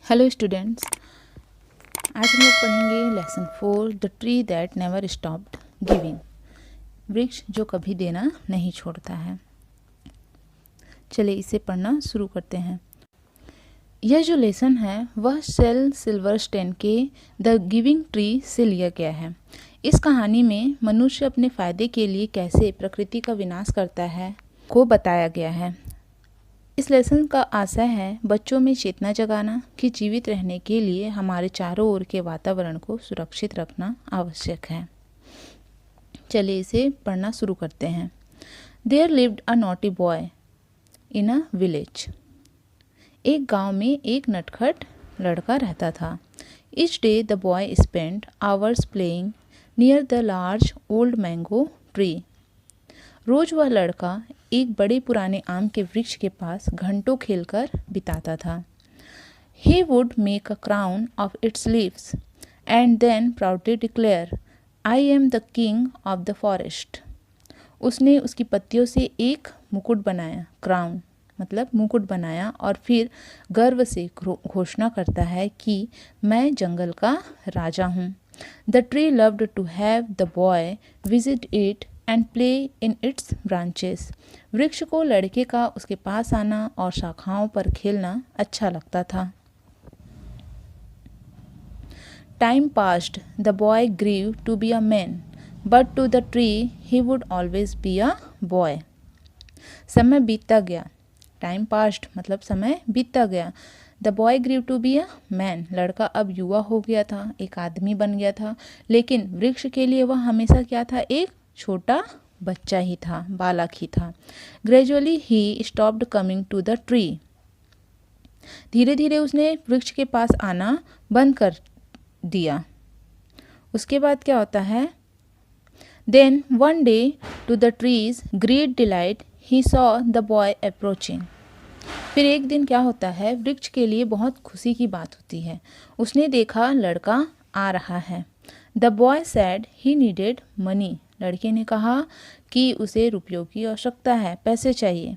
Hello students, आज हम लोग पढ़ेंगे lesson 4 the tree that never stopped giving. वृक्ष जो कभी देना नहीं छोड़ता है। चलिए इसे पढ़ना शुरू करते हैं। यह जो लेसन है वह सेल सिल्वरस्टेन के द गिविंग ट्री से लिया गया है। इस कहानी में मनुष्य अपने फ़ायदे के लिए कैसे प्रकृति का विनाश करता है को बताया गया है। इस लेसन का आशय है बच्चों में चेतना जगाना कि जीवित रहने के लिए हमारे चारों ओर के वातावरण को सुरक्षित रखना आवश्यक है। चलिए इसे पढ़ना शुरू करते हैं। There lived a naughty boy in a village. एक गांव में एक नटखट लड़का रहता था। Each day the boy spend hours playing near the large old mango tree. रोज वह लड़का एक बड़े पुराने आम के वृक्ष के पास घंटों खेलकर बिताता था। He would make a crown of its leaves and then proudly declare, I am the king of the forest. उसने उसकी पत्तियों से एक मुकुट बनाया, क्राउन मतलब मुकुट बनाया, और फिर गर्व से घोषणा करता है कि मैं जंगल का राजा हूँ। The tree loved to have the boy visit it and play in its branches. वृक्ष को लड़के का उसके पास आना और शाखाओं पर खेलना अच्छा लगता था। Time passed the boy grew to be a man but to the tree he would always be a boy. समय बीतता गया। टाइम पास्ड मतलब समय बीतता गया। The boy grew to be a man, लड़का अब युवा हो गया था, एक आदमी बन गया था, लेकिन वृक्ष के लिए वह हमेशा क्या था, एक छोटा बच्चा ही था, बालक ही था। Gradually he stopped coming to the tree. धीरे धीरे उसने वृक्ष के पास आना बंद कर दिया। उसके बाद क्या होता है, then one day to the tree's great delight he saw the boy approaching. फिर एक दिन क्या होता है, वृक्ष के लिए बहुत खुशी की बात होती है। उसने देखा लड़का आ रहा है। The boy sad he needed money. लड़के ने कहा कि उसे रुपयों की आवश्यकता है, पैसे चाहिए।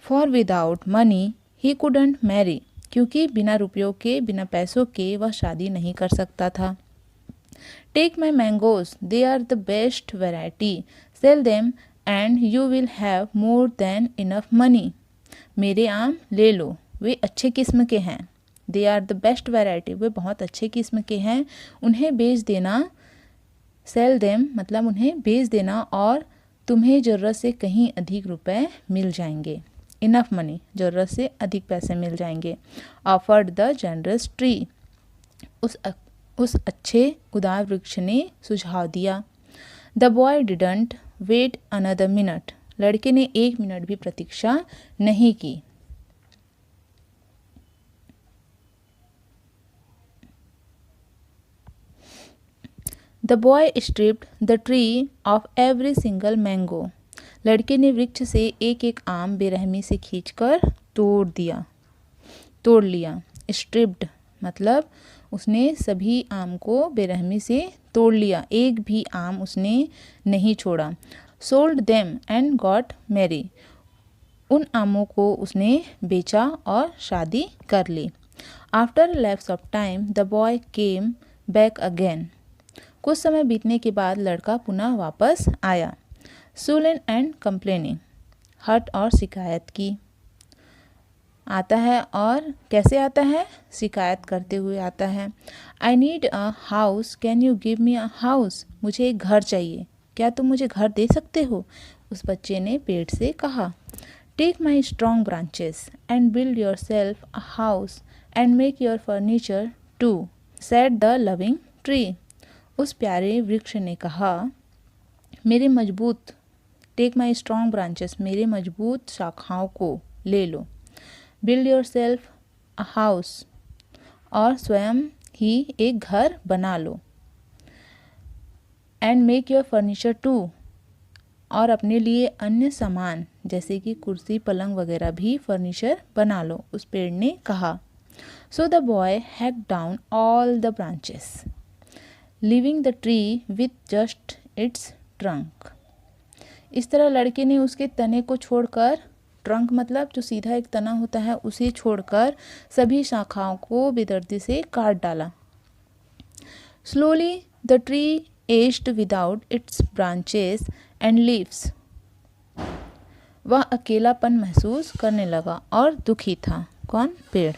For without money he couldn't marry, क्योंकि बिना रुपयों के, बिना पैसों के वह शादी नहीं कर सकता था। Take my mangoes, they are the best variety, sell them and you will have more than enough money. मेरे आम ले लो, वे अच्छे किस्म के हैं। They are the best variety, वे बहुत अच्छे किस्म के हैं, उन्हें बेच देना। सेल देम मतलब उन्हें बेच देना और तुम्हें ज़रूरत से कहीं अधिक रुपए मिल जाएंगे। इनफ मनी, ज़रूरत से अधिक पैसे मिल जाएंगे। ऑफर्ड द जनरस ट्री, उस अच्छे उदार वृक्ष ने सुझाव दिया। The boy didn't wait another minute, लड़के ने 1 मिनट भी प्रतीक्षा नहीं की। The boy stripped the tree of every single mango, लड़के ने वृक्ष से एक एक आम बेरहमी से खींचकर तोड़ लिया। स्ट्रिप्ड मतलब उसने सभी आम को बेरहमी से तोड़ लिया, एक भी आम उसने नहीं छोड़ा। Sold them and got marry, उन आमों को उसने बेचा और शादी कर ली। After lapse of time the boy came back again, कुछ समय बीतने के बाद लड़का पुनः वापस आया। सुलन एंड कंप्लेनिंग, हट और शिकायत की। आता है और कैसे आता है, शिकायत करते हुए आता है। I need a house, can you give me a house, मुझे एक घर चाहिए, क्या तुम मुझे घर दे सकते हो। उस बच्चे ने पेड़ से कहा। Take my strong branches and build yourself a house and make your furniture too, said the loving tree. उस प्यारे वृक्ष ने कहा, मेरे मजबूत, टेक माई स्ट्रॉन्ग ब्रांचेस, मेरे मजबूत शाखाओं को ले लो। Build yourself a house, और स्वयं ही एक घर बना लो। And make your furniture too, और अपने लिए अन्य सामान जैसे कि कुर्सी पलंग वगैरह भी फर्नीचर बना लो, उस पेड़ ने कहा। So the boy hack down all the branches living the tree with just it's trunk. इस तरह लड़के ने उसके तने को छोड़कर ट्रंक मतलब जो सीधा एक तना होता है उसे छोड़कर सभी शाखाओं को बेदर्दी से काट डाला। Slowly the tree aged without its branches and leaves. वह अकेलापन महसूस करने लगा और दुखी था। कौन? पेड़।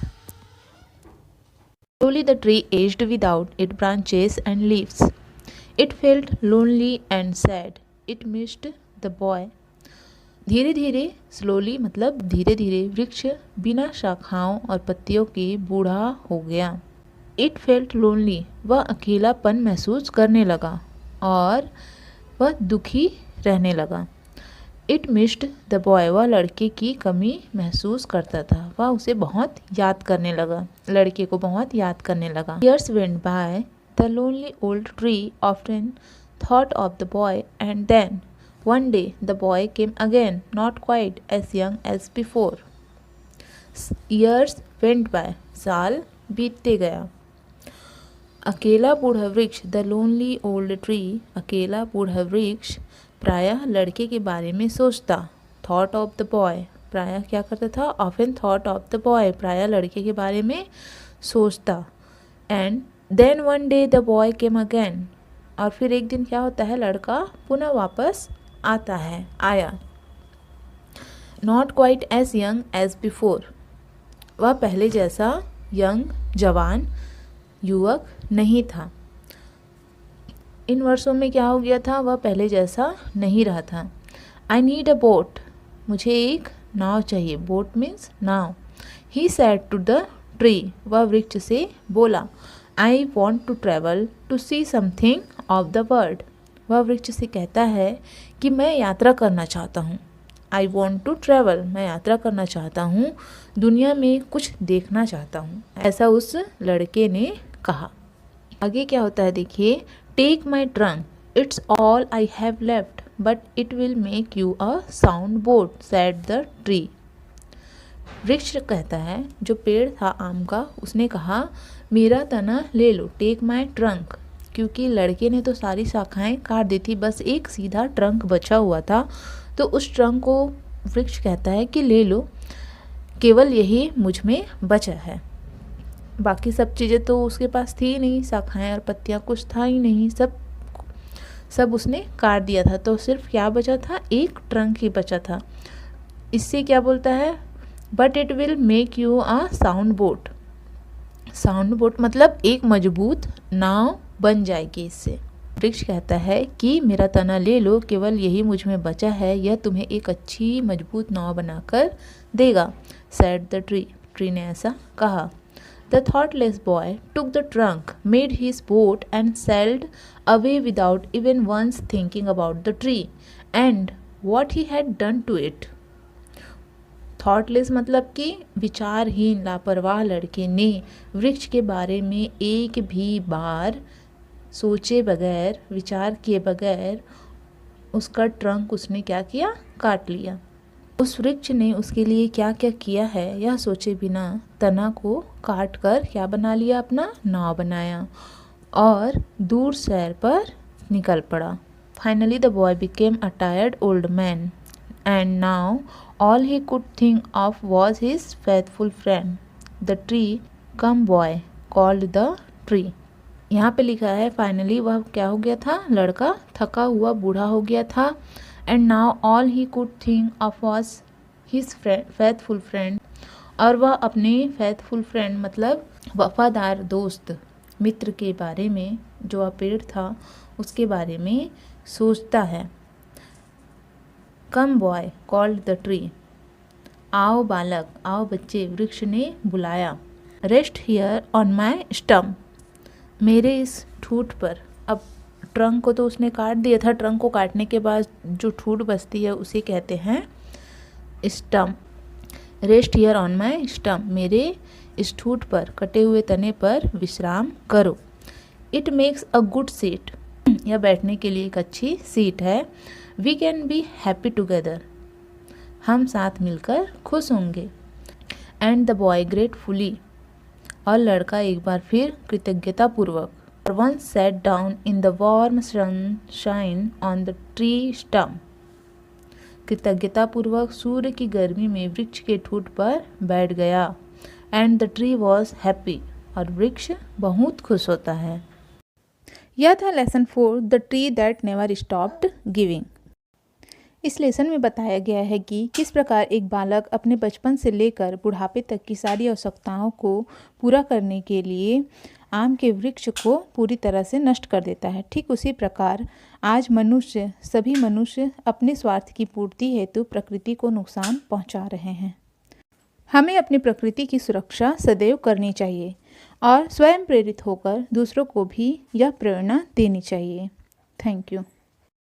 Slowly the tree aged without its branches and leaves. It felt lonely and sad. It missed the boy. धीरे धीरे, स्लोली मतलब धीरे धीरे, वृक्ष बिना शाखाओं और पत्तियों के बूढ़ा हो गया। It felt lonely, वह अकेलापन महसूस करने लगा और वह दुखी रहने लगा। It missed the boy, वह लड़के की कमी महसूस करता था, वह उसे बहुत याद करने लगा, लड़के को बहुत याद करने लगा। Years went by, the lonely old tree often thought of the boy, and then one day the boy came again, not quite as young as before. Years went by, साल बीतते गया। अकेला बूढ़ा वृक्ष, द लोनली ओल्ड ट्री, अकेला बूढ़ा वृक्ष प्रायः लड़के के बारे में सोचता। थॉट ऑफ द बॉय, प्रायः क्या करता था? Often thought of the boy, प्रायः लड़के के बारे में सोचता। And then one day the boy came again, और फिर एक दिन क्या होता है? लड़का पुनः वापस आता है, आया। Not quite as young as before, वह पहले जैसा यंग, जवान, युवक नहीं था। इन वर्षों में क्या हो गया था? वह पहले जैसा नहीं रहा था। आई नीड अ बोट, मुझे एक नाव चाहिए। बोट मीन्स नाव। He said to the tree, वह वृक्ष से बोला। I want to travel to see something of the world, वह वृक्ष से कहता है कि मैं यात्रा करना चाहता हूँ। आई वॉन्ट टू ट्रेवल, मैं यात्रा करना चाहता हूँ, दुनिया में कुछ देखना चाहता हूँ, ऐसा उस लड़के ने कहा। आगे क्या होता है देखिए। Take my trunk, it's all I have left, but it will make you a sound boat, said the tree. वृक्ष कहता है, जो पेड़ था आम का, उसने कहा मेरा तना ले लो, टेक माई ट्रंक, क्योंकि लड़के ने तो सारी शाखाएं काट दी थी, बस एक सीधा ट्रंक बचा हुआ था, तो उस ट्रंक को वृक्ष कहता है कि ले लो, केवल यही मुझ में बचा है, बाकी सब चीज़ें तो उसके पास थी नहीं, शाखाएं और पत्तियां कुछ था ही नहीं, सब उसने काट दिया था, तो सिर्फ क्या बचा था? एक ट्रंक ही बचा था। इससे क्या बोलता है? But it will make you a sound boat, sound boat मतलब एक मजबूत नाव बन जाएगी इससे। वृक्ष कहता है कि मेरा तना ले लो, केवल यही मुझ में बचा है, यह तुम्हें एक अच्छी मजबूत नाव बनाकर देगा, सेड द ट्री, ट्री ने ऐसा कहा। The thoughtless boy took the trunk, made his boat and sailed away without even once thinking about the tree and what he had done to it. Thoughtless मतलब कि विचारहीन, लापरवाह लड़के ने वृक्ष के बारे में एक भी बार सोचे बगैर, विचार किए बगैर उसका ट्रंक उसने क्या किया? काट लिया। उस वृक्ष ने उसके लिए क्या क्या किया है यह सोचे बिना तना को काट कर क्या बना लिया? अपना नाव बनाया और दूर सैर पर निकल पड़ा। Finally the boy became a tired old man and now all he could think of was his faithful friend the tree come boy called the tree. यहाँ पे लिखा है फाइनली वह क्या हो गया था? लड़का थका हुआ बूढ़ा हो गया था। And now all he could think of was his faithful friend, और वह अपने फेथफुल फ्रेंड मतलब वफादार दोस्त, मित्र के बारे में, जो वह पेड़ था उसके बारे में सोचता है। कम बॉय कॉल्ड द ट्री, आओ बालक, आओ बच्चे, वृक्ष ने बुलाया। Rest here on my stump, मेरे इस ठूठ पर। अब ट्रंक को तो उसने काट दिया था, ट्रंक को काटने के बाद जो ठूठ बचती है उसे कहते हैं stump. Rest here on my stump, मेरे इस ठूठ पर, कटे हुए तने पर विश्राम करो। It makes a good seat, यह बैठने के लिए एक अच्छी सीट है। We can be happy together, हम साथ मिलकर खुश होंगे। एंड द बॉय ग्रेटफुली, और लड़का एक बार फिर कृतज्ञतापूर्वक। Once sat down in the warm sunshine on the tree stump, कृतज्ञतापूर्वक सूर्य की गर्मी में वृक्ष के ठूंठ पर बैठ गया। And the tree was happy, और वृक्ष बहुत खुश होता है। यह था lesson 4, the tree that never stopped giving. इस लेसन में बताया गया है कि किस प्रकार एक बालक अपने बचपन से लेकर बुढ़ापे तक की सारी आवश्यकताओं को पूरा करने के लिए आम के वृक्ष को पूरी तरह से नष्ट कर देता है। ठीक उसी प्रकार आज सभी मनुष्य अपने स्वार्थ की पूर्ति हेतु प्रकृति को नुकसान पहुंचा रहे हैं। हमें अपनी प्रकृति की सुरक्षा सदैव करनी चाहिए और स्वयं प्रेरित होकर दूसरों को भी यह प्रेरणा देनी चाहिए। Thank you.